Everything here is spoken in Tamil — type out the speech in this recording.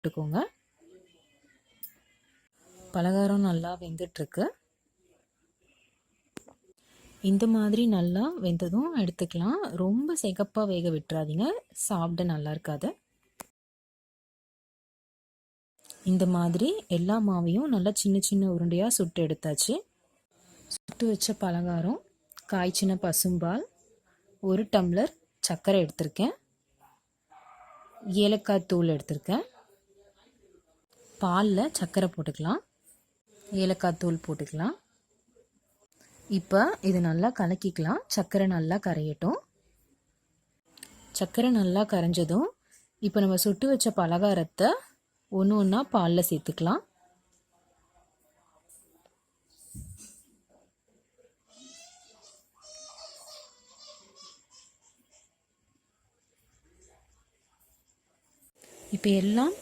போட்டுக்கோங்க. பலகாரம் நல்லா வெந்துட்டுருக்கு. இந்த மாதிரி நல்லா வெந்ததும் எடுத்துக்கலாம். ரொம்ப சிகப்பாக வேக விட்டுறாதீங்க, சாப்பிட நல்லா இருக்காது. இந்த மாதிரி எல்லா மாவையும் நல்லா சின்ன சின்ன உருண்டையாக சுட்டு எடுத்தாச்சு. சுட்டு வச்ச பலகாரம், காய்ச்சின பசும்பால், 1 டம்ளர் சர்க்கரை எடுத்திருக்கேன், ஏலக்காய் தூள் எடுத்திருக்கேன். பாலில் சர்க்கரை போட்டுக்கலாம், ஏலக்காய் தூள் போட்டுக்கலாம். இப்போ இது நல்லா கலக்கிக்கலாம். சர்க்கரை நல்லா கரையட்டும். சர்க்கரை நல்லா கரைஞ்சதும் இப்போ நம்ம சுட்டு வச்ச பலகாரத்தை ஒன்று ஒன்றா பாலில் சேர்த்துக்கலாம். இப்போ எல்லாம்